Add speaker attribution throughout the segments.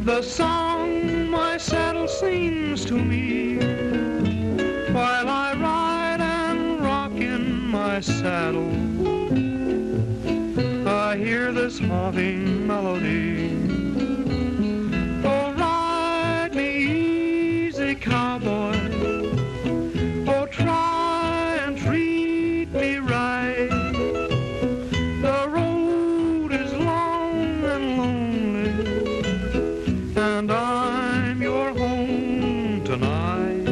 Speaker 1: The song my saddle sings to me while I ride and rock in my saddle. I hear this haunting melody. Oh, ride me easy, cowboy. Oh, try and treat me right. The road is long and lonely, and I'm your home tonight.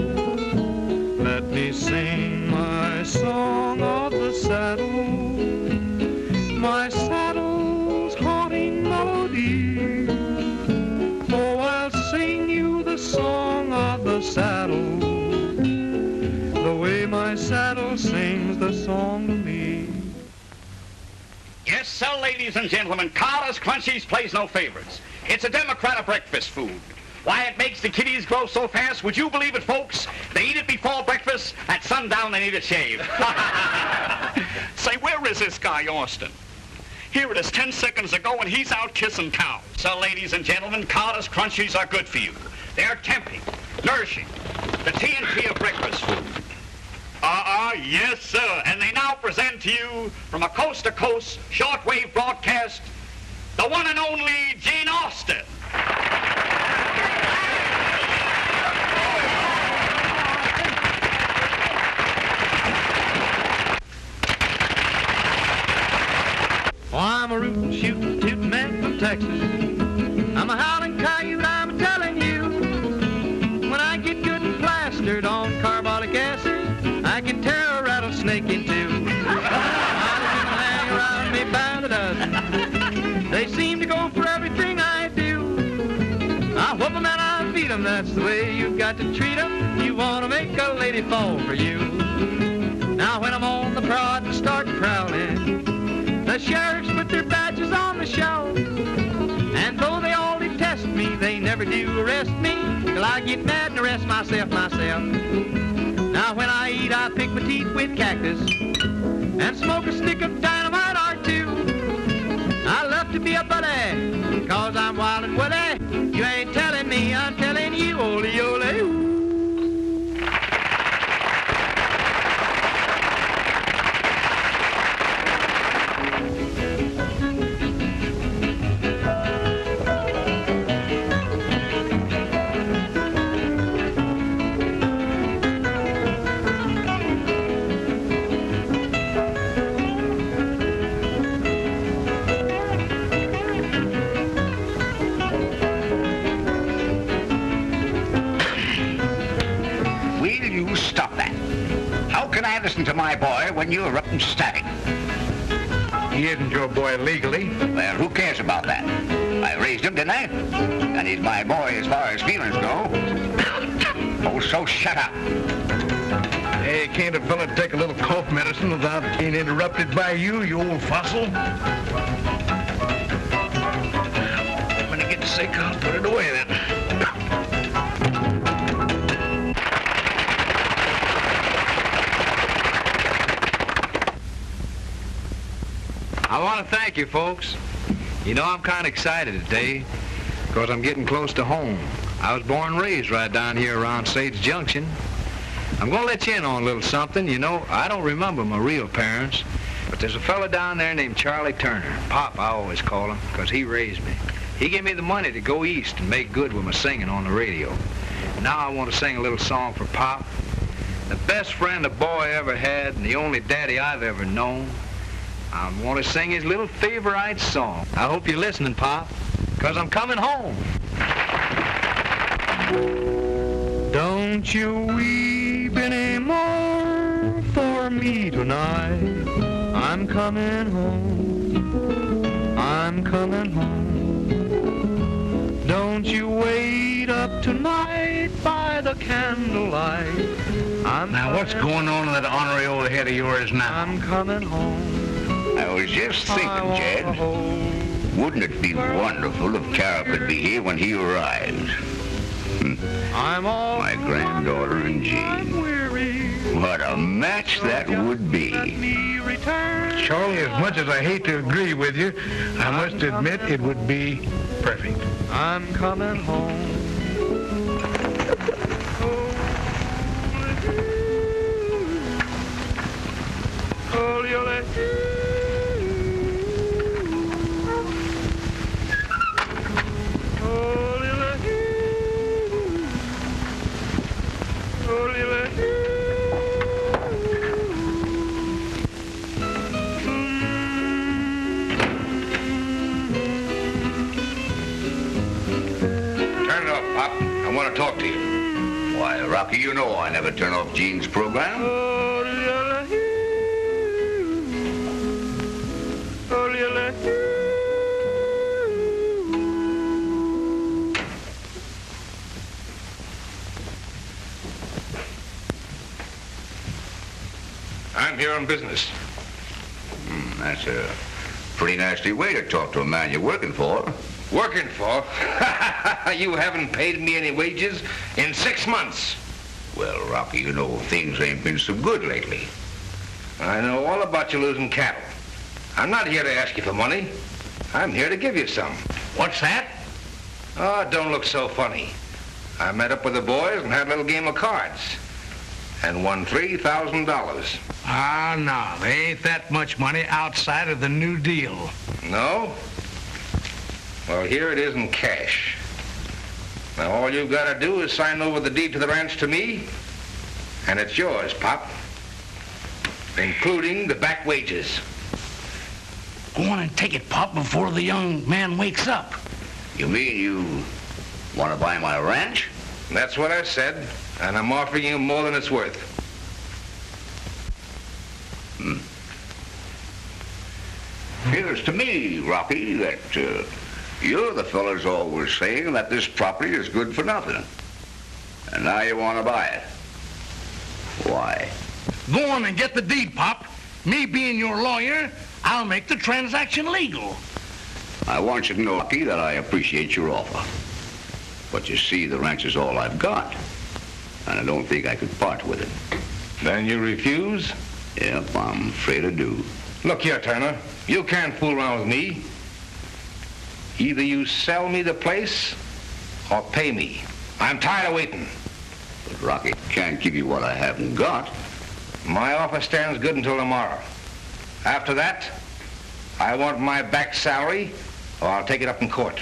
Speaker 1: Let me sing my song of the saddle, my saddle's haunting melody. Oh, I'll sing you the song of the saddle, the way my saddle sings the song to me.
Speaker 2: Yes, sir, ladies and gentlemen, Carter's Crunchies plays no favorites. It's a Democrat of breakfast food. Why it makes the kiddies grow so fast, would you believe it, folks? They eat it before breakfast, at sundown they need a shave.
Speaker 3: Say, where is this guy, Austin? Here it is 10 seconds ago, and he's out kissing cows.
Speaker 2: So, ladies and gentlemen, Carter's Crunchies are good for you. They're tempting, nourishing, the TNT of breakfast food.
Speaker 3: Yes, sir.
Speaker 2: And they now present to you, from a coast-to-coast shortwave broadcast, the one and only Gene Austin.
Speaker 1: Oh, I'm a rootin', shootin', tootin' man from Texas. I'm a howling coyote, I'm a-telling you. When I get good and plastered on carbolic acid, I can tear a rattlesnake in two. I'll hang around me by the dozen. They seem to go for everything I do. I whoop 'em and I beat 'em, that's the way you've got to treat 'em. You want to make a lady fall for you. Now when I'm on the prod and start prowling, the sheriffs put their badges on the show. And though they all detest me, they never do arrest me, till I get mad and arrest myself. Now when I eat, I pick my teeth with cactus and smoke a stick of dynamite or two. I love to be a buddy, cause I'm wild and woolly. You ain't telling me, I'm telling you, ole ole.
Speaker 2: Listen to my boy when you're up and static.
Speaker 4: He isn't your boy legally.
Speaker 2: Well, who cares about that? I raised him, didn't I? And he's my boy as far as feelings go. Oh, so shut up.
Speaker 4: Hey, can't a fella take a little cough medicine without being interrupted by you old fossil? When I get sick, I'll put it away then.
Speaker 5: I want to thank you, folks. You know, I'm kind of excited today because I'm getting close to home. I was born and raised right down here around Sage Junction. I'm going to let you in on a little something. You know, I don't remember my real parents, but there's a fella down there named Charlie Turner. Pop, I always call him, because he raised me. He gave me the money to go east and make good with my singing on the radio. Now I want to sing a little song for Pop, the best friend a boy ever had and the only daddy I've ever known. I want to sing his little favorite song. I hope you're listening, Pop, because I'm coming home.
Speaker 1: Don't you weep anymore for me tonight. I'm coming home. I'm coming home. Don't you wait up tonight by the candlelight.
Speaker 4: Now, what's going on in that ornery old head of yours now?
Speaker 1: I'm coming home.
Speaker 2: I was just thinking, Jed, wouldn't it be wonderful if Carol could be here when he arrives? My granddaughter and Jean. What a match that would be.
Speaker 4: Charlie, as much as I hate to agree with you, I must admit it would be perfect.
Speaker 1: I'm coming home. Oh,
Speaker 4: Turn it off, Pop. I want to talk to you.
Speaker 6: Why, Rocky, you know I never turn off Gene's program.
Speaker 4: I'm here on business.
Speaker 6: That's a pretty nasty way to talk to a man you're working for.
Speaker 4: Working for? You haven't paid me any wages in 6 months.
Speaker 6: Well, Rocky, you know things ain't been so good lately.
Speaker 4: I know all about you losing cattle. I'm not here to ask you for money. I'm here to give you some.
Speaker 3: What's that?
Speaker 4: Oh, don't look so funny. I met up with the boys and had a little game of cards. And won $3,000.
Speaker 7: Ah, no, there ain't that much money outside of the New Deal.
Speaker 4: No? Well, here it is in cash. Now, all you've got to do is sign over the deed to the ranch to me, and it's yours, Pop. Including the back wages.
Speaker 7: Go on and take it, Pop, before the young man wakes up.
Speaker 6: You mean you want to buy my ranch?
Speaker 4: That's what I said, and I'm offering you more than it's worth.
Speaker 6: Appears to me, Rocky, that you're the fellas always saying that this property is good for nothing. And now you want to buy it. Why?
Speaker 7: Go on and get the deed, Pop. Me being your lawyer, I'll make the transaction legal.
Speaker 6: I want you to know, Rocky, that I appreciate your offer. But you see, the ranch is all I've got. And I don't think I could part with it.
Speaker 4: Then you refuse?
Speaker 6: Yep, I'm afraid I do.
Speaker 4: Look here, Turner. You can't fool around with me. Either you sell me the place or pay me. I'm tired of waiting.
Speaker 6: But, Rocky, can't give you what I haven't got.
Speaker 4: My offer stands good until tomorrow. After that, I want my back salary or I'll take it up in court.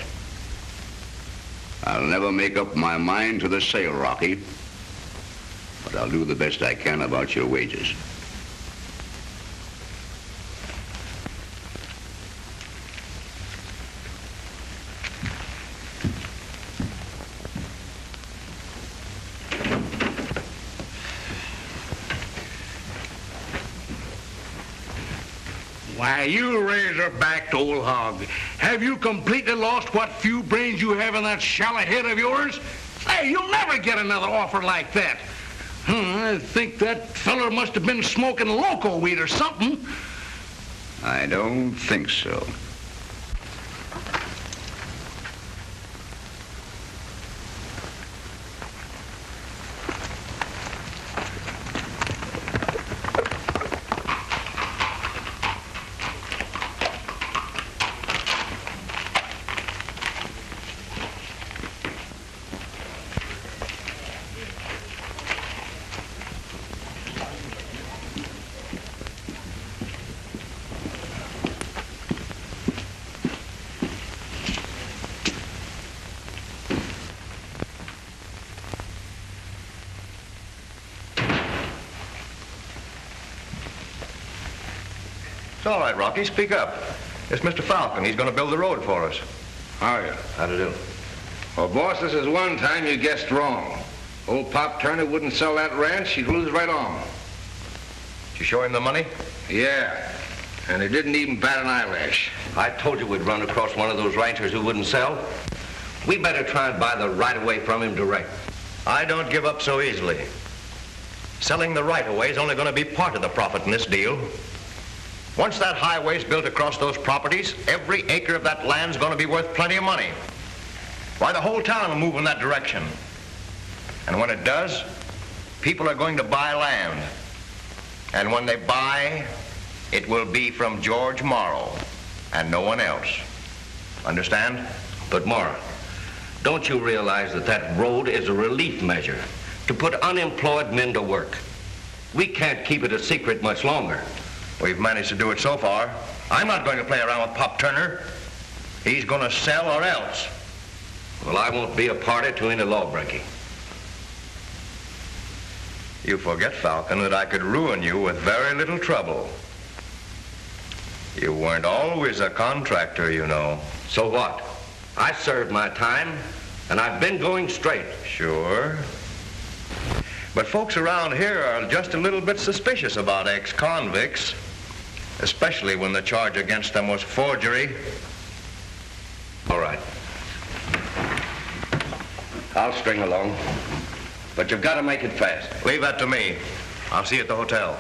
Speaker 6: I'll never make up my mind to the sale, Rocky. But I'll do the best I can about your wages.
Speaker 7: Why, you razor-backed old hog. Have you completely lost what few brains you have in that shallow head of yours? Hey, you'll never get another offer like that. I think that feller must have been smoking loco weed or something.
Speaker 6: I don't think so.
Speaker 8: It's all right, Rocky. Speak up. It's Mr. Falcon. He's going to build the road for us.
Speaker 4: How are you?
Speaker 8: How to do?
Speaker 4: Well, boss, this is one time you guessed wrong. Old Pop Turner wouldn't sell that ranch. He'd lose right on.
Speaker 8: Did you show him the money?
Speaker 4: Yeah, and he didn't even bat an eyelash.
Speaker 8: I told you we'd run across one of those ranchers who wouldn't sell. We better try and buy the right-of-way from him direct. I don't give up so easily. Selling the right-of-way is only going to be part of the profit in this deal. Once that highway's built across those properties, every acre of that land's going to be worth plenty of money. Why, the whole town will move in that direction. And when it does, people are going to buy land. And when they buy, it will be from George Morrow and no one else. Understand? But, Mara, don't you realize that that road is a relief measure to put unemployed men to work? We can't keep it a secret much longer.
Speaker 5: We've managed to do it so far. I'm not going to play around with Pop Turner. He's going to sell or else.
Speaker 8: Well, I won't be a party to any lawbreaking.
Speaker 5: You forget, Falcon, that I could ruin you with very little trouble. You weren't always a contractor, you know.
Speaker 8: So what? I served my time, and I've been going straight.
Speaker 5: Sure. But folks around here are just a little bit suspicious about ex-convicts, especially when the charge against them was forgery.
Speaker 8: All right.
Speaker 6: I'll string along. But you've got to make it fast.
Speaker 5: Leave that to me. I'll see you at the hotel.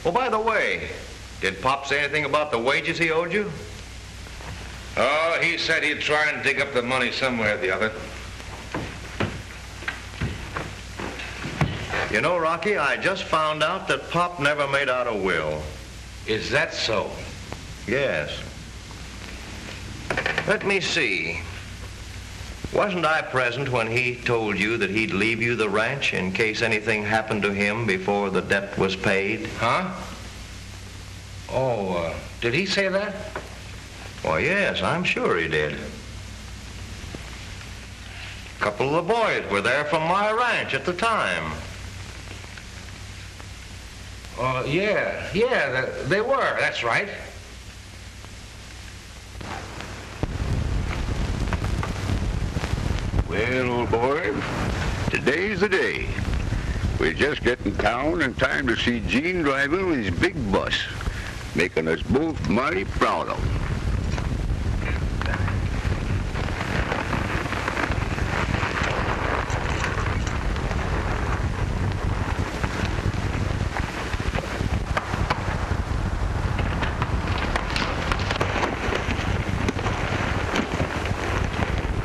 Speaker 5: Oh, by the way, did Pop say anything about the wages he owed you?
Speaker 4: Oh, he said he'd try and dig up the money somewhere or the other.
Speaker 5: You know, Rocky, I just found out that Pop never made out a will.
Speaker 8: Is that so?
Speaker 5: Yes. Let me see. Wasn't I present when he told you that he'd leave you the ranch in case anything happened to him before the debt was paid?
Speaker 4: Huh? Oh, did he say that?
Speaker 5: Well, yes, I'm sure he did. A couple of the boys were there from my ranch at the time.
Speaker 4: Yeah, they were, that's right.
Speaker 9: Well, old boy, today's the day. We're just getting town in time to see Gene driving with his big bus, making us both mighty proud of him.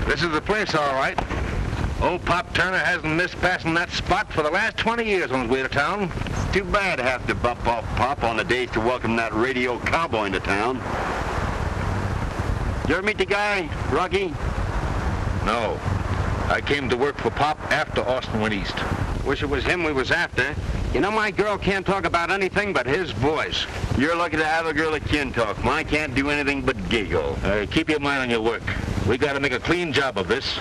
Speaker 4: This is the place, all right. Old Pop Turner hasn't missed passing that spot for the last 20 years on his way to town.
Speaker 9: Too bad to have to bump off Pop on the days to welcome that radio cowboy into town. Did you ever meet the guy, Rocky?
Speaker 4: No. I came to work for Pop after Austin went east.
Speaker 9: Wish it was him we was after. You know, my girl can't talk about anything but his voice. You're lucky to have a girl that can talk. Mine can't do anything but giggle.
Speaker 4: Keep your mind on your work. We got to make a clean job of this.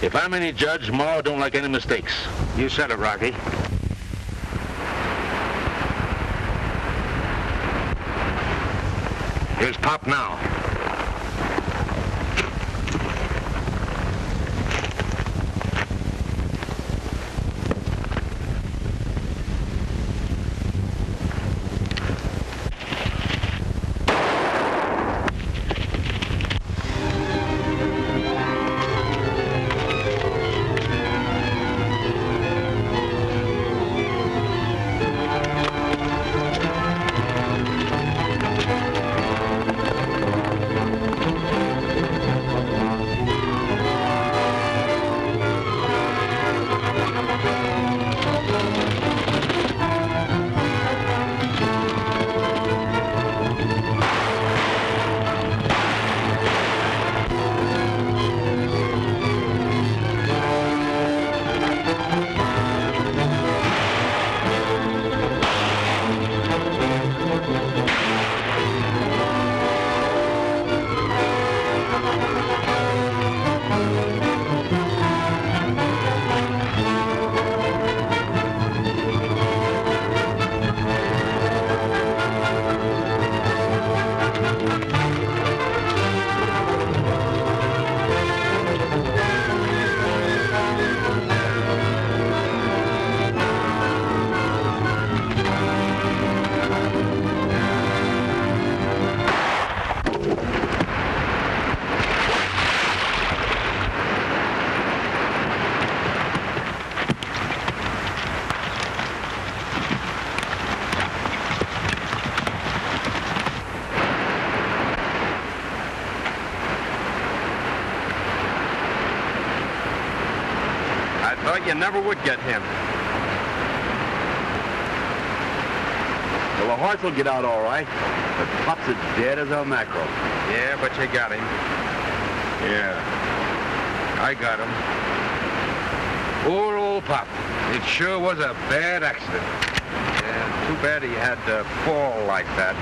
Speaker 4: If I'm any judge, Ma don't like any mistakes.
Speaker 9: You said it, Rocky.
Speaker 4: Here's Pop now.
Speaker 9: You never would get him.
Speaker 6: So
Speaker 9: the horse will get out all right, but Pop's as dead as a mackerel.
Speaker 5: Yeah, but you got him.
Speaker 4: Yeah, I got him. Poor old Pop. It sure was a bad accident.
Speaker 5: Yeah, too bad he had to fall like that.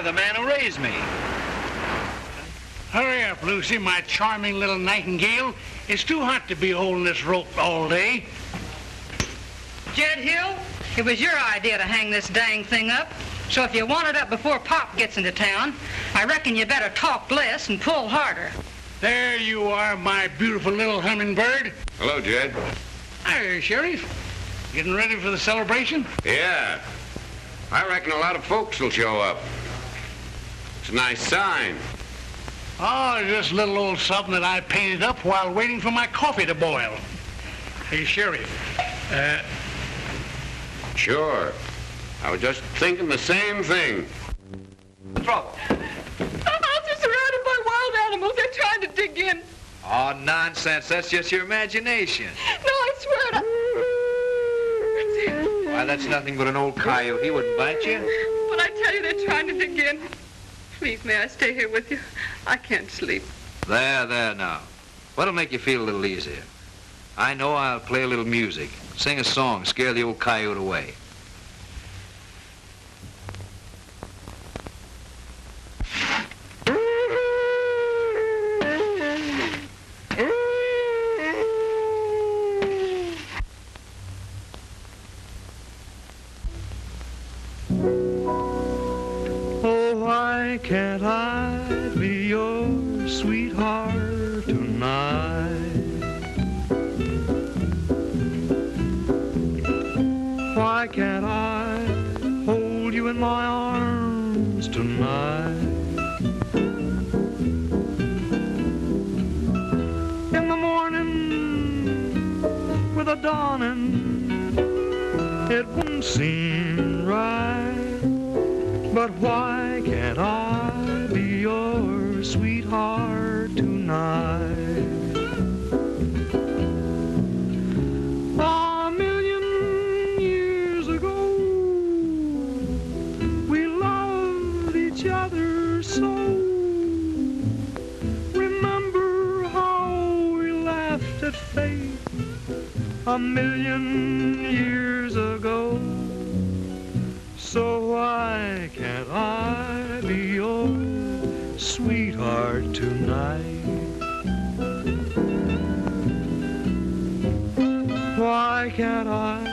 Speaker 3: The man who raised me.
Speaker 7: Hurry up, Lucy, my charming little nightingale. It's too hot to be holding this rope all day.
Speaker 10: Jed Hill, it was your idea to hang this dang thing up. So if you want it up before Pop gets into town, I reckon you better talk less and pull harder.
Speaker 7: There you are, my beautiful little hummingbird.
Speaker 9: Hello, Jed.
Speaker 7: Hi, Sheriff. Getting ready for the celebration?
Speaker 9: Yeah. I reckon a lot of folks will show up. It's a nice sign.
Speaker 7: Oh, just a little old something that I painted up while waiting for my coffee to boil. Hey, Sheriff.
Speaker 9: Sure. I was just thinking the same thing.
Speaker 10: Trouble. I'm just surrounded by wild animals. They're trying to dig in.
Speaker 5: Oh, nonsense. That's just your imagination.
Speaker 10: No, I swear to...
Speaker 5: Why, that's nothing but an old coyote. He wouldn't bite you.
Speaker 10: But I tell you, they're trying to dig in. Please, may I stay here with you? I can't sleep.
Speaker 5: There now. What'll make you feel a little easier? I know I'll play a little music. Sing a song, scare the old coyote away.
Speaker 1: Why can't I be your sweetheart tonight? Why can't I hold you in my arms tonight? In the morning with the dawning, it won't seem right. But why can't I be your sweetheart tonight? A million years ago, we loved each other so. Remember how we laughed at fate a million years ago. So why can't I be your sweetheart tonight? Why can't I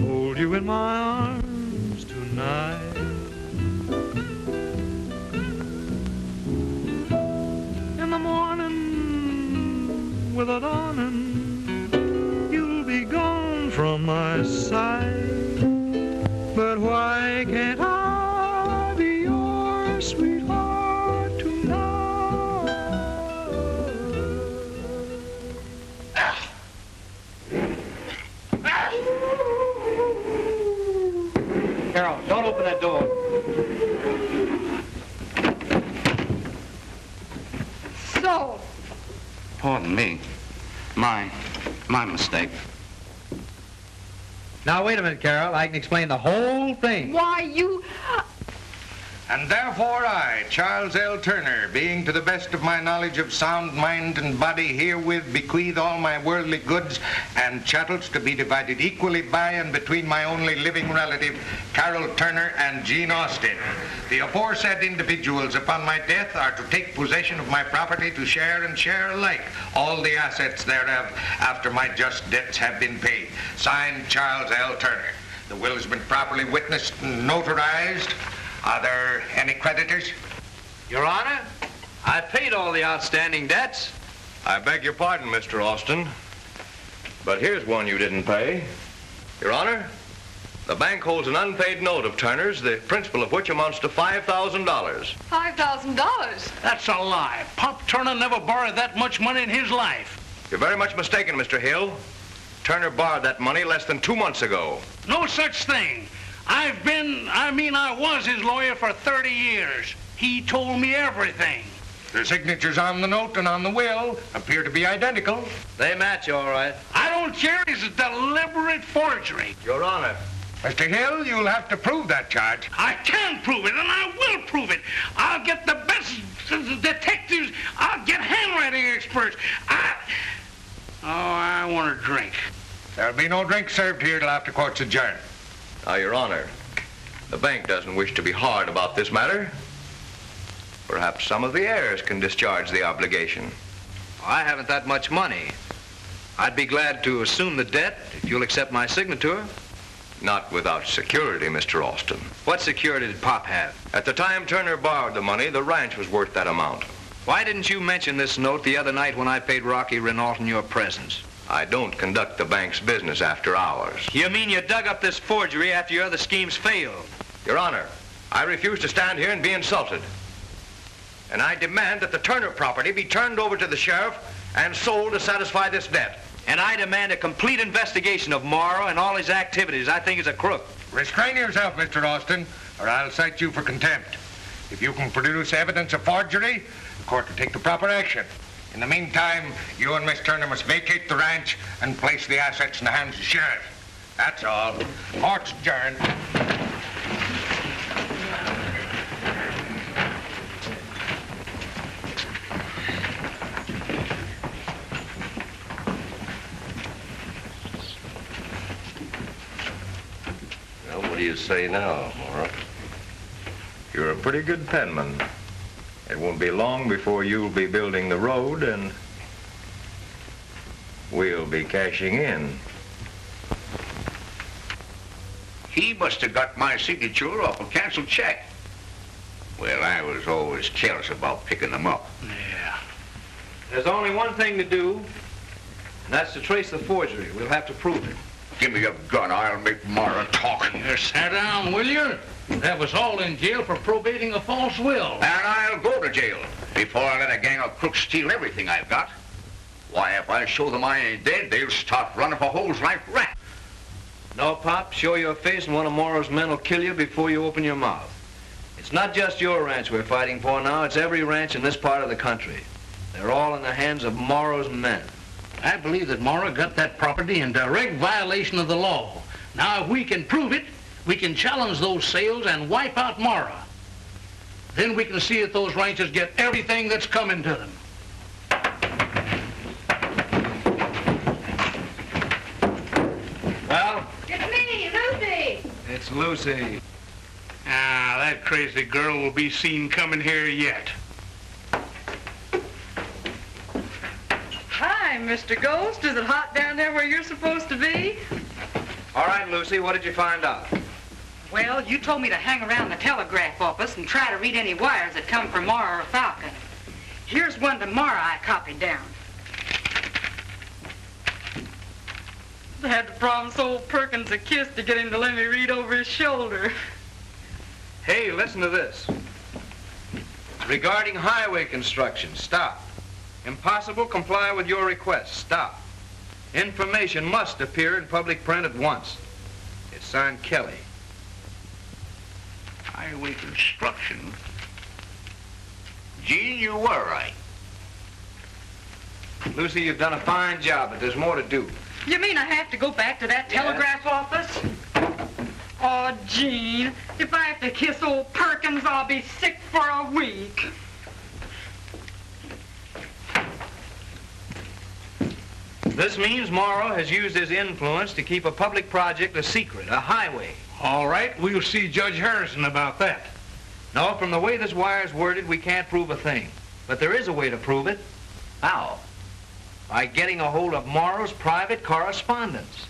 Speaker 1: hold you in my arms tonight? In the morning with the dawning, you'll be gone from my side. Why can't I be your sweetheart tonight?
Speaker 5: Carol, don't open that door.
Speaker 10: So,
Speaker 3: Pardon me. My mistake.
Speaker 5: Now, wait a minute, Carol. I can explain the whole thing.
Speaker 10: why, you...
Speaker 4: And therefore I, Charles L. Turner, being to the best of my knowledge of sound mind and body, herewith bequeath all my worldly goods and chattels to be divided equally by and between my only living relative, Carol Turner and Jean Austin. The aforesaid individuals upon my death are to take possession of my property to share and share alike all the assets thereof after my just debts have been paid. Signed, Charles L. Turner. The will has been properly witnessed and notarized. Are there any creditors?
Speaker 5: Your Honor, I paid all the outstanding debts.
Speaker 8: I beg your pardon, Mr. Austin, but here's one you didn't pay. Your Honor, the bank holds an unpaid note of Turner's, the principal of which amounts to $5,000.
Speaker 10: $5,000?
Speaker 7: That's a lie. Pop Turner never borrowed that much money in his life.
Speaker 8: You're very much mistaken, Mr. Hill. Turner borrowed that money less than 2 months ago.
Speaker 7: No such thing. I was his lawyer for 30 years. He told me everything.
Speaker 4: The signatures on the note and on the will appear to be identical.
Speaker 5: They match, all right.
Speaker 7: I don't care. It's a deliberate forgery.
Speaker 8: Your Honor.
Speaker 4: Mr. Hill, you'll have to prove that charge.
Speaker 7: I can prove it, and I will prove it. I'll get the best detectives. I'll get handwriting experts. I want a drink.
Speaker 4: There'll be no drink served here till after court's adjourned.
Speaker 8: Now, Your Honor, the bank doesn't wish to be hard about this matter. Perhaps some of the heirs can discharge the obligation.
Speaker 5: I haven't that much money. I'd be glad to assume the debt if you'll accept my signature.
Speaker 8: Not without security, Mr. Austin.
Speaker 5: What security did Pop have?
Speaker 8: At the time Turner borrowed the money, the ranch was worth that amount.
Speaker 5: Why didn't you mention this note the other night when I paid Rocky Renault in your presence?
Speaker 8: I don't conduct the bank's business after hours.
Speaker 5: You mean you dug up this forgery after your other schemes failed?
Speaker 8: Your Honor, I refuse to stand here and be insulted. And I demand that the Turner property be turned over to the sheriff and sold to satisfy this debt.
Speaker 5: And I demand a complete investigation of Morrow and all his activities. I think he's a crook.
Speaker 4: Restrain yourself, Mr. Austin, or I'll cite you for contempt. If you can produce evidence of forgery, the court will take the proper action. In the meantime, you and Miss Turner must vacate the ranch and place the assets in the hands of the sheriff. That's all. Court's adjourned.
Speaker 8: Well, what do you say now, Morrow? You're a pretty good penman. It won't be long before you'll be building the road, and we'll be cashing in.
Speaker 6: He must have got my signature off a canceled check. Well, I was always careless about picking them up.
Speaker 7: Yeah.
Speaker 5: There's only one thing to do, and that's to trace the forgery. We'll have to prove it.
Speaker 6: Give me a gun, I'll make Mara talk.
Speaker 7: You sit down, will you? Have us all in jail for probating a false will.
Speaker 6: And I'll go to jail before I let a gang of crooks steal everything I've got. Why, if I show them I ain't dead, they'll start running for holes like rats.
Speaker 5: No, Pop, show your face and one of Morrow's men will kill you before you open your mouth. It's not just your ranch we're fighting for now, it's every ranch in this part of the country. They're all in the hands of Morrow's men.
Speaker 7: I believe that Morrow got that property in direct violation of the law. Now, if we can prove it, we can challenge those sales and wipe out Morrow. Then we can see if those ranchers get everything that's coming to them.
Speaker 5: Well?
Speaker 10: It's me, Lucy.
Speaker 5: It's Lucy.
Speaker 7: Ah, that crazy girl will be seen coming here yet.
Speaker 10: Hi, Mr. Ghost. Is it hot down there where you're supposed to be?
Speaker 5: All right, Lucy, what did you find out?
Speaker 10: Well, you told me to hang around the telegraph office and try to read any wires that come from Mara or Falcon. Here's one to Mara I copied down. I had to promise old Perkins a kiss to get him to let me read over his shoulder.
Speaker 5: Hey, listen to this. Regarding highway construction, stop. Impossible, comply with your request. Stop. Information must appear in public print at once. It's signed Kelly.
Speaker 6: Highway construction. Gene, you were right.
Speaker 5: Lucy, you've done a fine job, but there's more to do.
Speaker 10: You mean I have to go back to that telegraph office? Oh, Gene, if I have to kiss old Perkins, I'll be sick for a week.
Speaker 5: This means Morrow has used his influence to keep a public project a secret, a highway.
Speaker 7: All right, we'll see Judge Harrison about that.
Speaker 5: No, from the way this wire's worded, we can't prove a thing. But there is a way to prove it.
Speaker 6: How?
Speaker 5: By getting a hold of Morrow's private correspondence.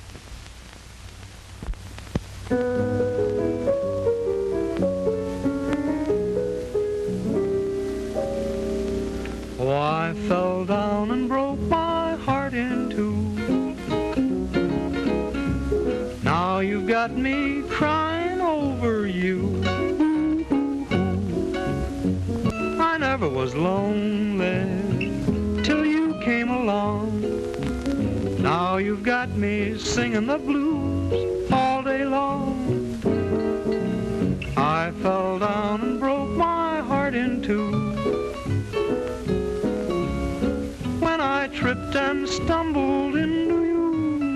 Speaker 1: Oh, I fell down and broke my heart in two. Now you've got me crying over you. I never was lonely till you came along. Now you've got me singing the blues all day long. I fell down and broke my heart in two. When I tripped and stumbled into you,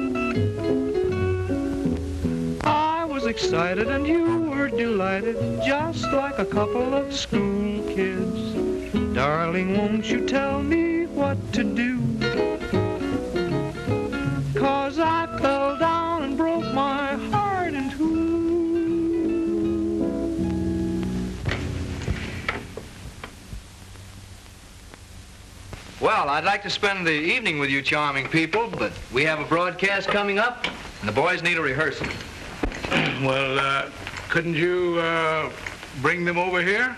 Speaker 1: I was excited and you were delighted, just like a couple of school kids. Darling, won't you tell me what to do? 'Cause I fell down and broke my heart in two.
Speaker 5: Well, I'd like to spend the evening with you charming people, but we have a broadcast coming up, and the boys need a rehearsal.
Speaker 7: Well, couldn't you bring them over here?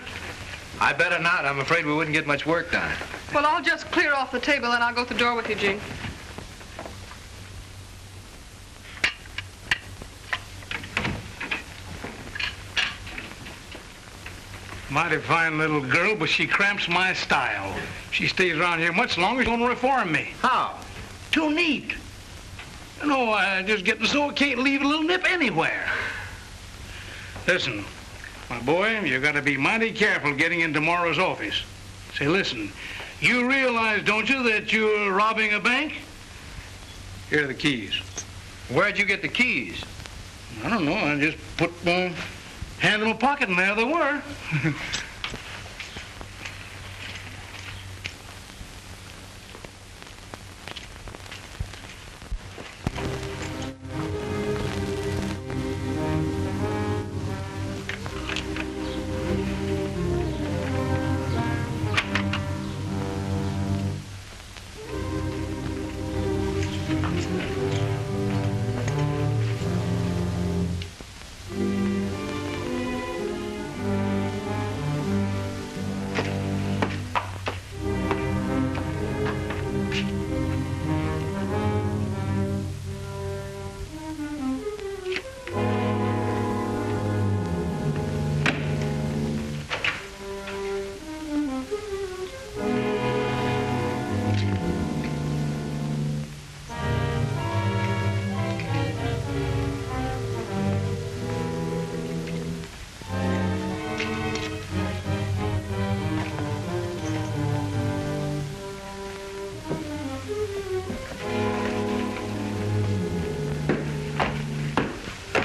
Speaker 5: I better not. I'm afraid we wouldn't get much work done.
Speaker 11: Well, I'll just clear off the table and I'll go to the door with you, Gene.
Speaker 7: Mighty fine little girl, but she cramps my style. She stays around here much longer, she's gonna reform me.
Speaker 5: How?
Speaker 7: Too neat. You know, I just getting so I can't leave a little nip anywhere. Listen, my boy, you gotta be mighty careful getting in tomorrow's office. Say, listen, you realize, don't you, that you're robbing a bank? Here are the keys.
Speaker 5: Where'd you get the keys?
Speaker 7: I don't know, I just put my hand in my pocket and there they were.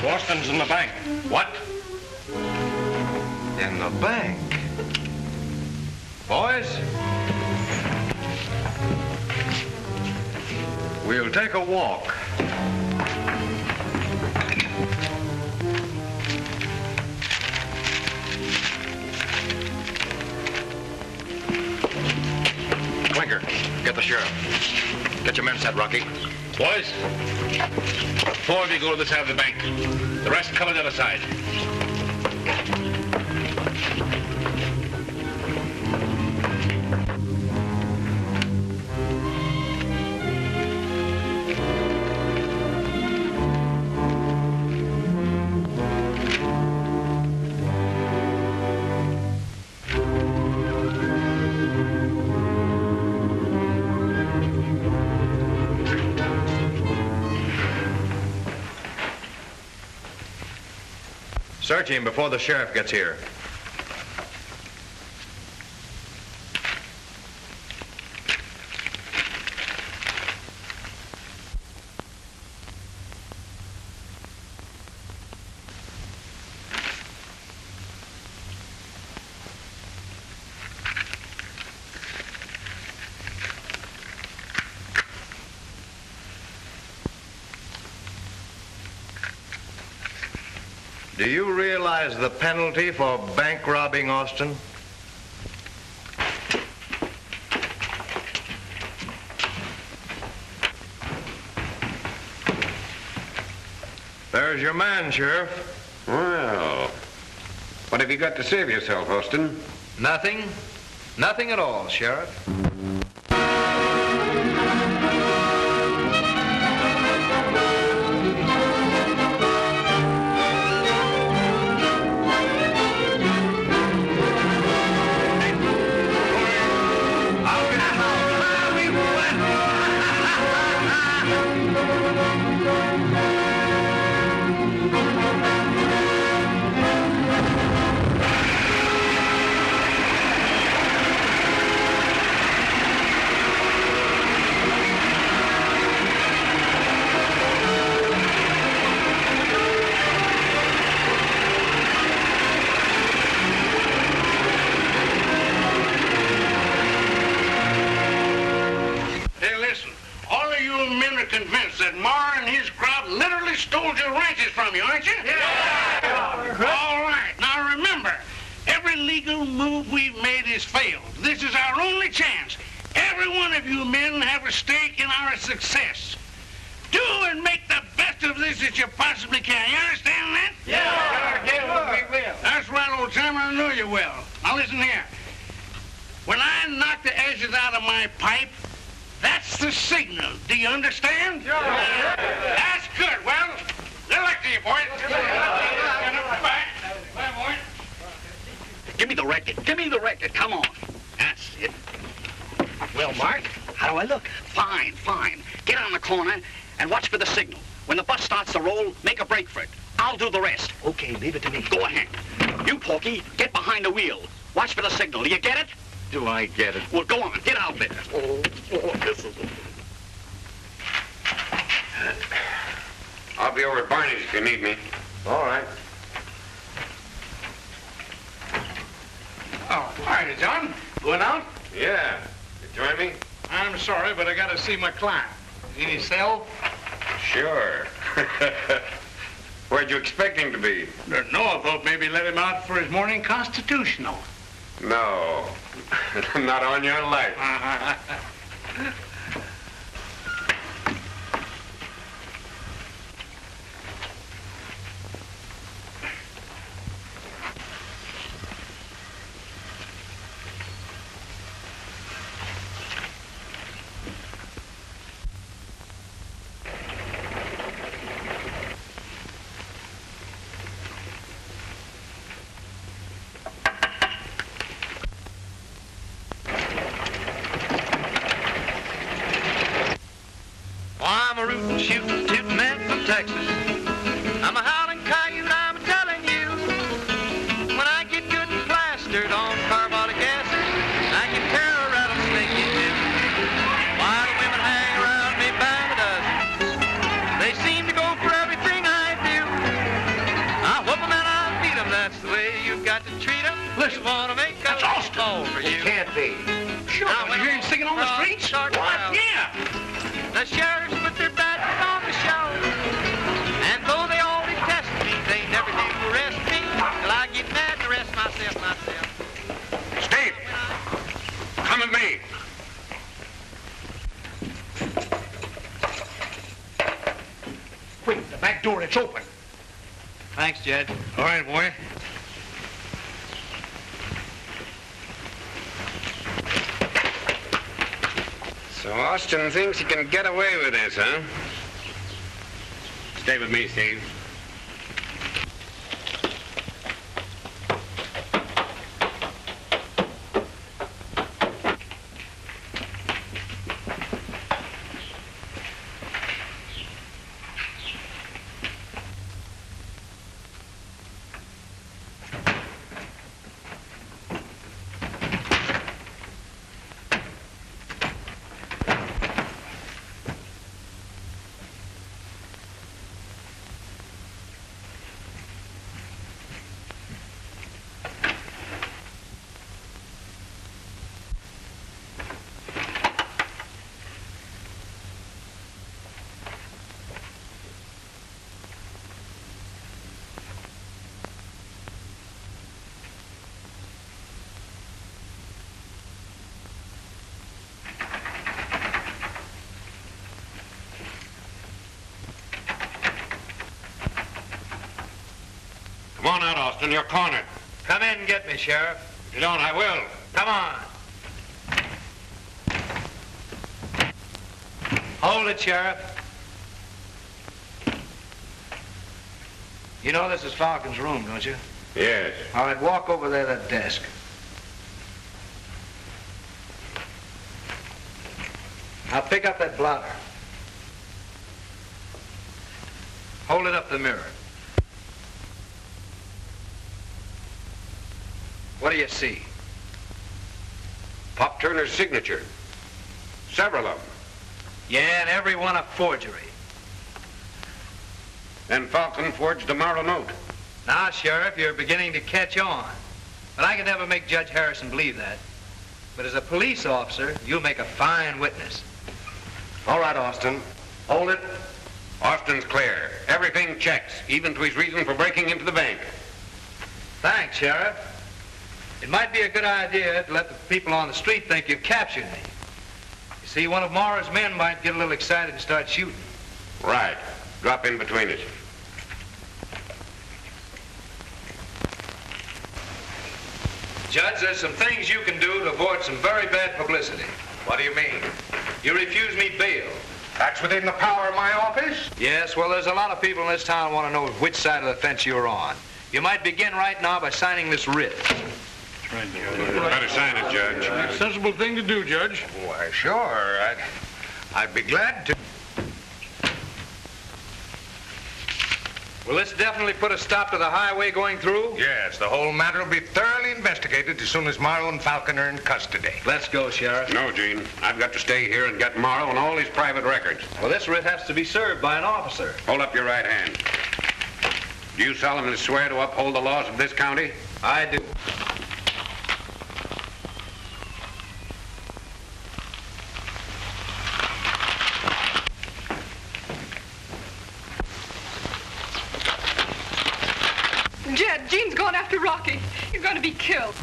Speaker 8: Boston's in the bank.
Speaker 5: What?
Speaker 8: In the bank? Boys, we'll take a walk.
Speaker 9: Clinker, get the sheriff. Get your men set, Rocky.
Speaker 3: Boys, 4 of you go to this side of the bank. The rest cover the other side.
Speaker 8: Search him before the sheriff gets here. Do you realize the penalty for bank robbing, Austin? There's your man, Sheriff.
Speaker 9: Well, what have you got to say of yourself, Austin?
Speaker 5: Nothing. Nothing at all, Sheriff.
Speaker 7: Convinced that Mar and his crowd literally stole your ranches from you, aren't you? Yeah! All right. Now remember, every legal move we've made has failed. This is our only chance. Every one of you men have a stake in our success. Do and make the best of this that you possibly can. You understand that? Yeah! We will. That's right, old timer. I know you will. Now listen here. When I knock the ashes out of my pipe, that's the signal. Do you understand? Yeah. That's good. Well, good luck to you, boys. Bye, boy.
Speaker 2: Give me the record. Give me the record. Come on. That's it. Well, Mark, how do I look? Fine, fine. Get on the corner and watch for the signal. When the bus starts to roll, make a break for it. I'll do the rest. Okay, leave it to me. Go ahead. You, Porky, get behind the wheel. Watch for the signal. Do you get it?
Speaker 9: Do I get it?
Speaker 2: Well, go on. Get out there. This is...
Speaker 9: I'll be over at Barney's if you need me.
Speaker 8: All right.
Speaker 7: Oh, hi, John. Going out?
Speaker 9: Yeah. You join me?
Speaker 7: I'm sorry, but I got to see my client. Any cell?
Speaker 9: Sure. Where'd you expect him to be?
Speaker 7: No, I thought maybe let him out for his morning constitutional.
Speaker 9: No. Not on your life.
Speaker 1: I'm a rootin', shootin', tootin' man from Texas. I'm a howlin' coyote, I'm telling you. When I get good and plastered on carbolic acid, I can tear a rattlesnake in two. Why the women hang around me by the dozens. They seem to go for everything I do. I whoop 'em and I beat 'em, that's the way you've got to treat 'em.
Speaker 7: Listen,
Speaker 1: you wanna make a call for you.
Speaker 8: It can't be.
Speaker 7: Sure, you hear him singing on the streets?
Speaker 1: What?
Speaker 7: Yeah.
Speaker 1: The sheriffs put their badges on the show. And though they all detest me, they never do arrest me till I get mad and arrest myself.
Speaker 9: Steve! Come with me.
Speaker 7: Quick, the back door, it's open.
Speaker 5: Thanks, Jed.
Speaker 7: All right, boy.
Speaker 9: So Austin thinks he can get away with this, huh? Stay with me, Steve. on out, Austin. You're cornered.
Speaker 5: Come in and get me, Sheriff.
Speaker 9: If you don't, I will.
Speaker 5: Come on. Hold it, Sheriff. You know this is Falcon's room, don't you?
Speaker 9: Yes.
Speaker 5: All right, walk over there to that desk. Now pick up that blotter. Hold it up to the mirror. What do you see?
Speaker 9: Pop Turner's signature. Several of them.
Speaker 5: Yeah, and every one a forgery.
Speaker 9: Then Falcon forged the Morrow note.
Speaker 5: Now, Sheriff, you're beginning to catch on. But I could never make Judge Harrison believe that. But as a police officer, you'll make a fine witness.
Speaker 8: All right, Austin. Hold it.
Speaker 9: Austin's clear. Everything checks, even to his reason for breaking into the bank.
Speaker 5: Thanks, Sheriff. It might be a good idea to let the people on the street think you've captured me. You see, one of Morrow's men might get a little excited and start shooting.
Speaker 9: Right. Drop in between us.
Speaker 5: Judge, there's some things you can do to avoid some very bad publicity.
Speaker 4: What do you mean?
Speaker 5: You refuse me bail.
Speaker 4: That's within the power of my office?
Speaker 5: Yes, well, there's a lot of people in this town who want to know which side of the fence you're on. You might begin right now by signing this writ.
Speaker 9: Right, Judge. Better sign it, Judge.
Speaker 7: A sensible thing to do, Judge.
Speaker 4: Why, sure. I'd be glad to.
Speaker 5: Will this definitely put a stop to the highway going through?
Speaker 4: Yes, the whole matter will be thoroughly investigated as soon as Morrow and Falcon are in custody.
Speaker 5: Let's go, Sheriff.
Speaker 9: No, Gene. I've got to stay here and get Morrow and all his private records.
Speaker 5: Well, this writ has to be served by an officer.
Speaker 9: Hold up your right hand. Do you solemnly swear to uphold the laws of this county?
Speaker 5: I do.
Speaker 11: Jed, Gene's going after Rocky. You're going to be killed.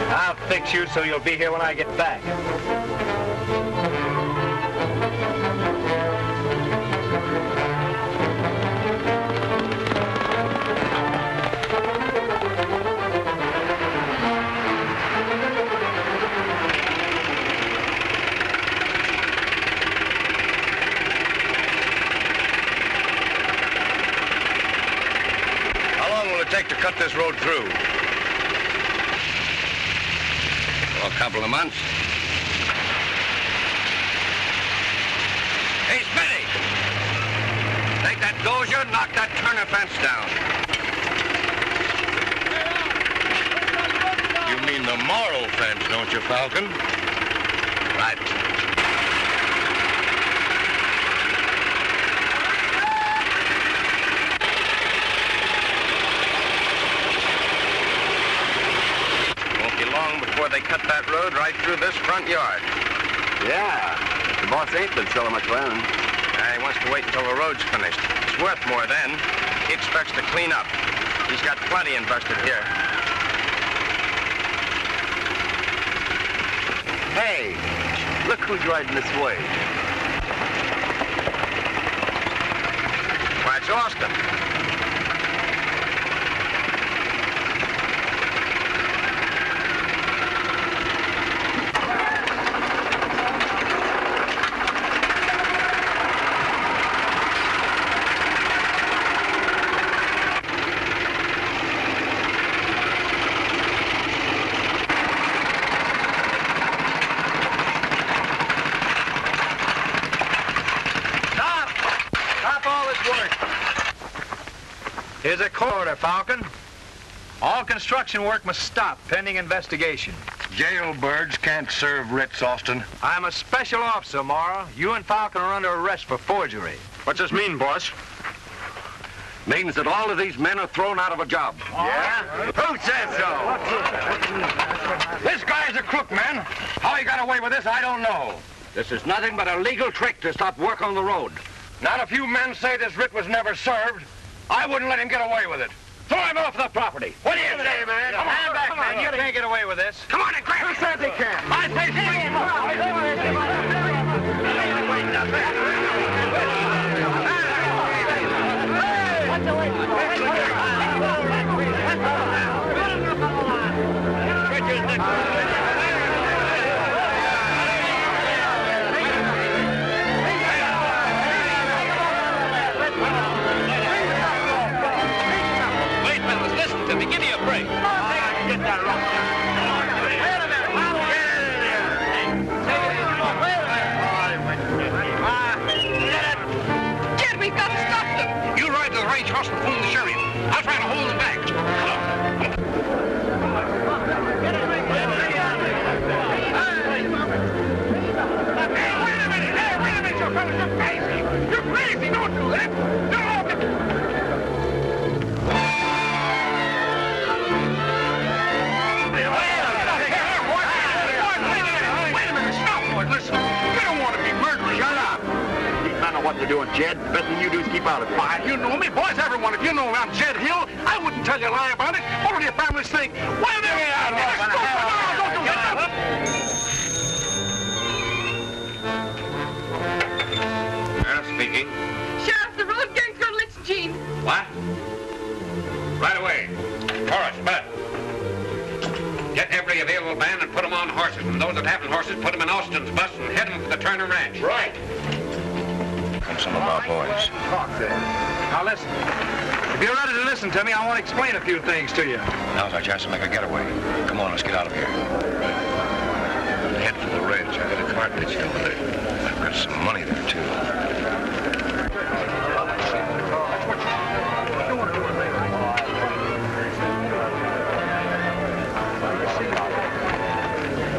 Speaker 5: I'll fix you so you'll be here when I get back.
Speaker 8: How long will it take to cut this road through? A couple of months. Hey, Smitty! Take that dozer and knock that Turner fence down. You mean the Morrow fence, don't you, Falcon? Right. Before they cut that road right through this front yard. Yeah. The boss ain't been selling much land. He wants to wait until the road's finished. It's worth more then. He expects to clean up. He's got plenty invested here. Hey, look who's riding this way. Why, it's Austin.
Speaker 5: Here's a quarter, Falcon. All construction work must stop pending investigation.
Speaker 12: Jailbirds can't serve writs, Austin.
Speaker 5: I'm a special officer, Mara. You and Falcon are under arrest for forgery.
Speaker 12: What's this mean, boss? Means that all of these men are thrown out of a job.
Speaker 5: Yeah?
Speaker 12: Who says so? This guy's a crook, man. How he got away with this, I don't know. This is nothing but a legal trick to stop work on the road. Not a few men say this writ was never served. I wouldn't let him get away with it. Throw him off the property. What do you say, man?
Speaker 5: Come on, back, man. You can't get away with this.
Speaker 12: Come on and grab him. Who says he can? I say
Speaker 5: Give me a break. Get that rock. Wait a minute.
Speaker 11: Jed, we've got to stop them.
Speaker 7: You ride to the range house and phone the sheriff. I'll try to hold them back. Hey, wait a minute, you fellas, you're crazy. You're crazy, don't do that.
Speaker 12: What they're doing, Jed. Best thing you do is keep out of it.
Speaker 7: Why, you know me. Boys, everyone, if you know I'm Jed Hill, I wouldn't tell you a lie about it. What will your families think? Why, they're don't do that.
Speaker 2: Speaking.
Speaker 11: Sheriff, the road gang's gonna lynch Gene.
Speaker 2: What? Right away. Horace, Bud. Get every available band and put them on horses. And those that haven't horses, put them in Austin's bus and head them for the Turner Ranch.
Speaker 12: Right.
Speaker 8: Come some of our boys.
Speaker 5: Now listen. If you're ready to listen to me, I want to explain a few things to you.
Speaker 8: Now's our chance to make a getaway. Come on, let's get out of here.
Speaker 12: Head for the ranch. I got a cart pitched over there. I've got some money there, too.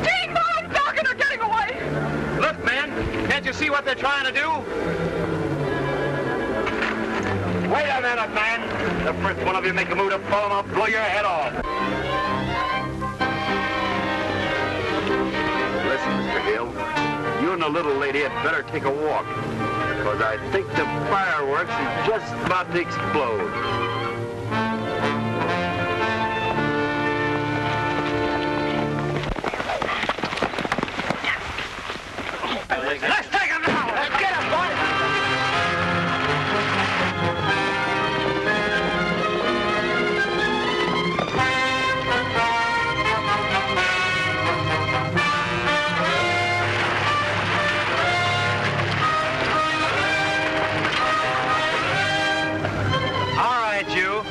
Speaker 11: Gene, Mom, Falcon are getting away.
Speaker 5: Look, man, can't you see what they're trying to do?
Speaker 12: Wait a minute, man. The first one of you make a move to pull him, I'll blow your head off. Listen, Mr. Hill, you and the little lady had better take a walk, because I think the fireworks is just about to explode.
Speaker 7: Let's take him now. Let's get him, boys.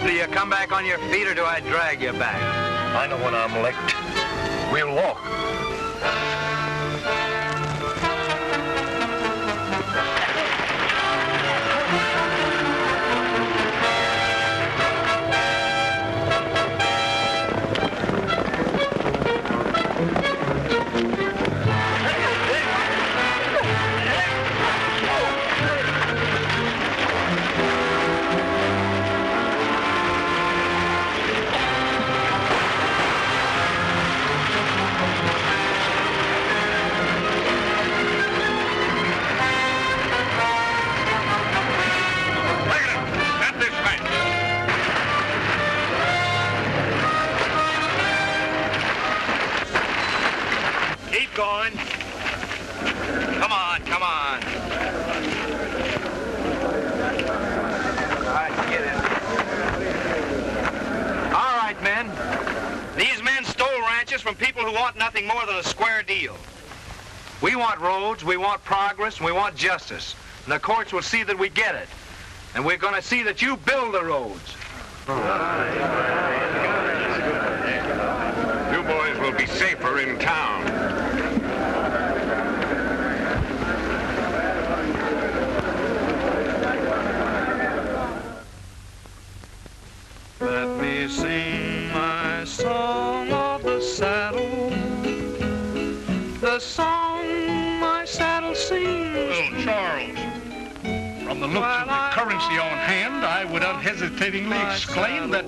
Speaker 5: Do you come back on your feet or do I drag you back?
Speaker 12: I know when I'm licked. We'll walk.
Speaker 5: Going. Come on, come on. All right, get in. All right, men. These men stole ranches from people who want nothing more than a square deal. We want roads, we want progress, and we want justice. And the courts will see that we get it. And we're going to see that you build the roads.
Speaker 12: You boys will be safer in town.
Speaker 1: Let me sing my
Speaker 7: looks of the currency on hand, I would unhesitatingly exclaim that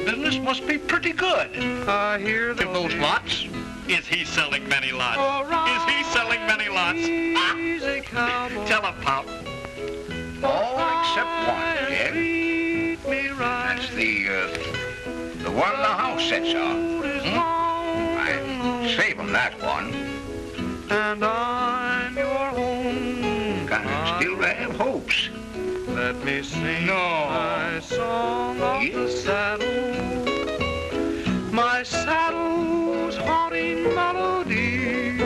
Speaker 7: business must be pretty good.
Speaker 1: I hear
Speaker 7: Give those lots.
Speaker 3: Is he selling many lots? Is he selling many lots? Tell him, Pop.
Speaker 6: All except one, Jed. That's the one the house sits on. I'd save him that one.
Speaker 1: And I'm your home.
Speaker 6: Gotta still have hopes.
Speaker 1: Let me sing my song of the saddle. My saddle's haunting melody.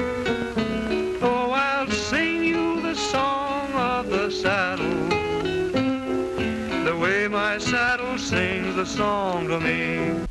Speaker 1: Oh, I'll sing you the song of the saddle. The way my saddle sings the song to me.